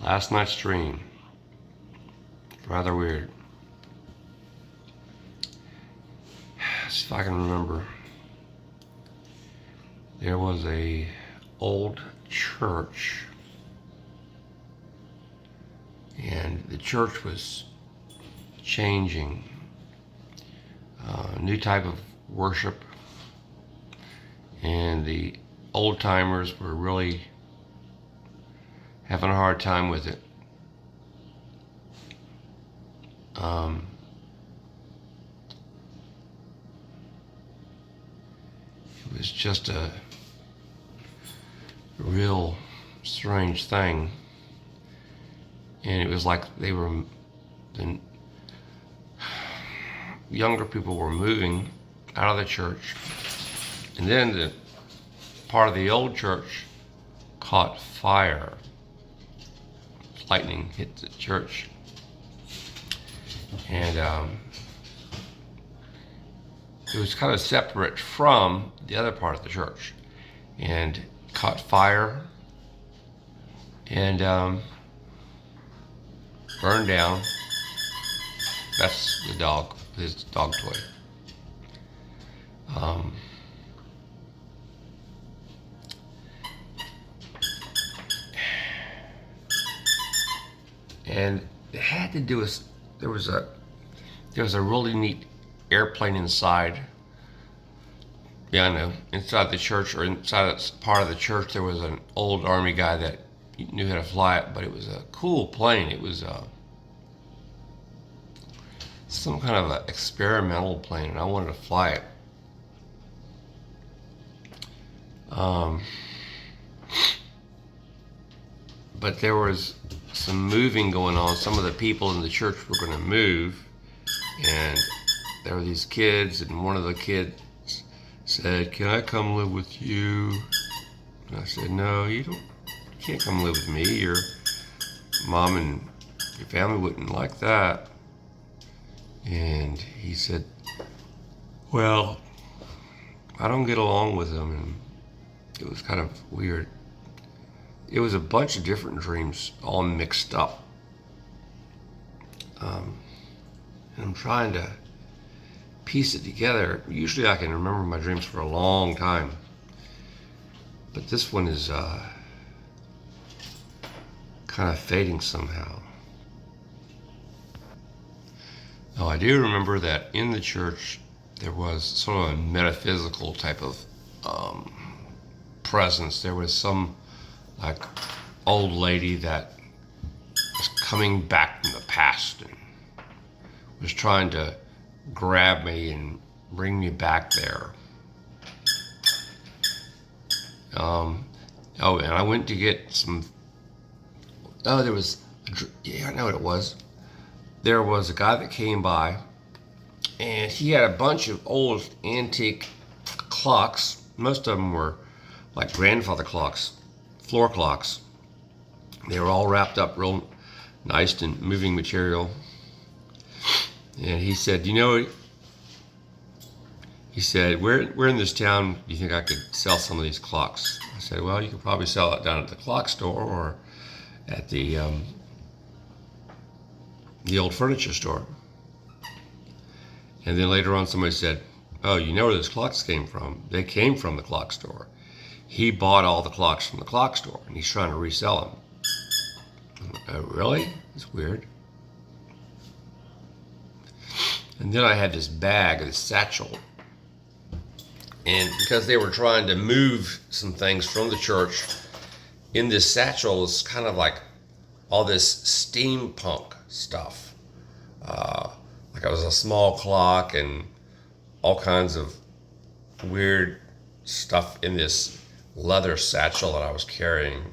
Last night's dream. Rather weird. See if I can remember. There was a old church, and the church was changing. New type of worship, and the old timers were really having a hard time with it. It was just a real strange thing, and it was like the younger people were moving out of the church, and then the part of the old church caught fire. Lightning hit the church, and it was kind of separate from the other part of the church, and caught fire and burned down. That's the dog, his dog toy. And it had to do with there was a really neat airplane inside. Yeah, I know. Inside the church, or inside part of the church, there was an old army guy that knew how to fly it, but it was a cool plane. It was some kind of an experimental plane, and I wanted to fly it. But there was some moving going on. Some of the people in the church were going to move, and there were these kids, and one of the kids said, "Can I come live with you?" And I said, "No, you can't come live with me. Your mom and your family wouldn't like that." And he said, "Well, I don't get along with them," and it was kind of weird. It was a bunch of different dreams all mixed up. And I'm trying to piece it together. Usually I can remember my dreams for a long time, but this one is kind of fading somehow. Now, I do remember that in the church there was sort of a metaphysical type of presence. There was some like old lady that was coming back from the past and was trying to grab me and bring me back there. And I went to get some. Oh, there was. Yeah, I know what it was. There was a guy that came by, and he had a bunch of old antique clocks. Most of them were like grandfather clocks, floor clocks. They were all wrapped up real nice in moving material. And he said, he said, where in this town do you think I could sell some of these clocks? I said, well, you could probably sell it down at the clock store or at the old furniture store. And then later on somebody said, oh, you know where those clocks came from? They came from the clock store. He bought all the clocks from the clock store, and he's trying to resell them. Oh, really? That's weird. And then I had this bag, this satchel. And because they were trying to move some things from the church, in this satchel was kind of like all this steampunk stuff. Like it was a small clock and all kinds of weird stuff in this leather satchel that I was carrying.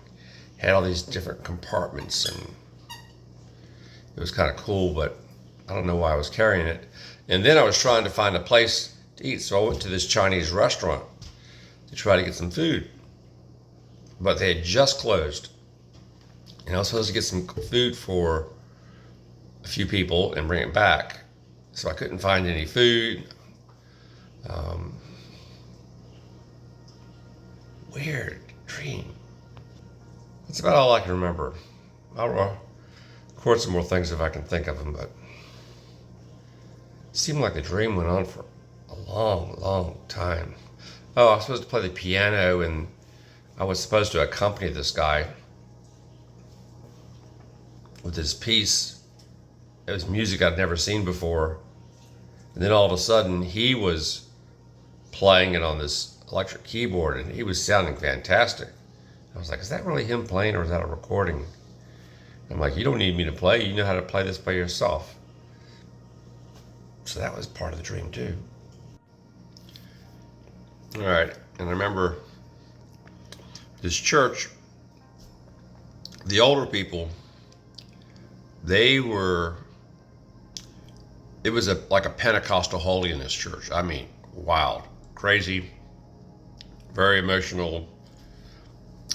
Had all these different compartments, and it was kind of cool, but I don't know why I was carrying it. And then I was trying to find a place to eat, so I went to this Chinese restaurant to try to get some food. But they had just closed. And I was supposed to get some food for a few people and bring it back. So I couldn't find any food. Weird dream. That's about all I can remember. I'll record some more things if I can think of them, but it seemed like the dream went on for a long, long time. Oh, I was supposed to play the piano, and I was supposed to accompany this guy with this piece. It was music I'd never seen before. And then all of a sudden, he was playing it on this electric keyboard, and he was sounding fantastic. I was like, is that really him playing, or is that a recording? I'm like, you don't need me to play. You know how to play this by yourself. So that was part of the dream, too. All right. And I remember this church, the older people, it was like a Pentecostal holiness church. I mean, wild, crazy, very emotional,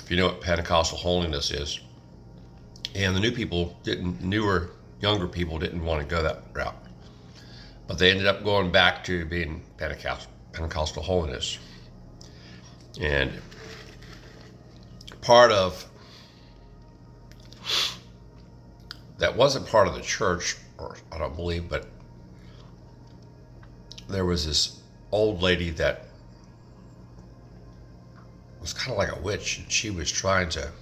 if you know what Pentecostal holiness is. And the newer, younger people didn't want to go that route. But they ended up going back to being Pentecostal holiness. And part of that wasn't part of the church, or I don't believe, but there was this old lady that was kind of like a witch, and she was trying to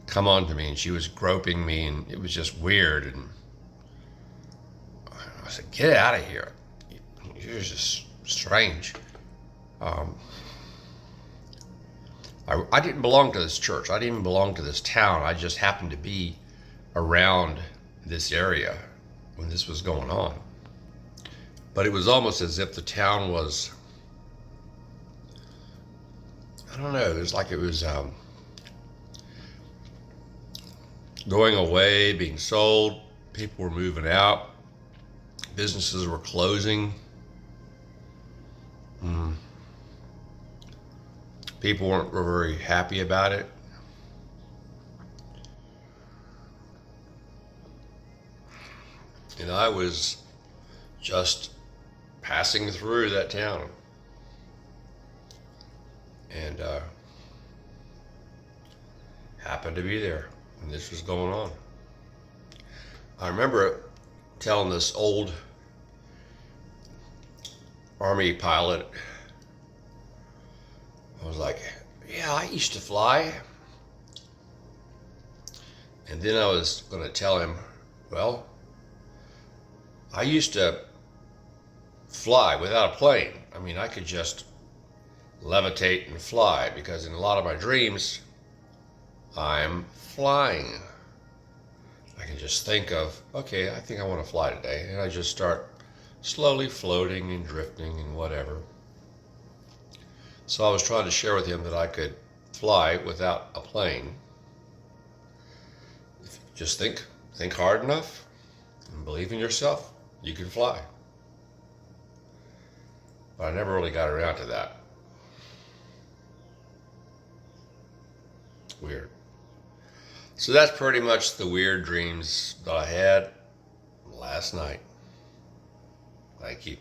come on to me, and she was groping me, and it was just weird. And I said, get out of here. You're just strange. I didn't belong to this church. I didn't even belong to this town. I just happened to be around this area when this was going on. But it was almost as if the town was, I don't know, it was like it was going away, being sold. People were moving out. Businesses were closing. People weren't very happy about it. And I was just passing through that town. And happened to be there when this was going on. I remember telling this old Army pilot, I was like, yeah, I used to fly. And then I was going to tell him, well, I used to fly without a plane. I mean, I could just levitate and fly, because in a lot of my dreams, I'm flying. I can just think of, okay, I think I want to fly today. And I just start slowly floating and drifting and whatever. So I was trying to share with him that I could fly without a plane. If you just think hard enough and believe in yourself, you can fly. But I never really got around to that. Weird. So that's pretty much the weird dreams that I had last night. Thank you.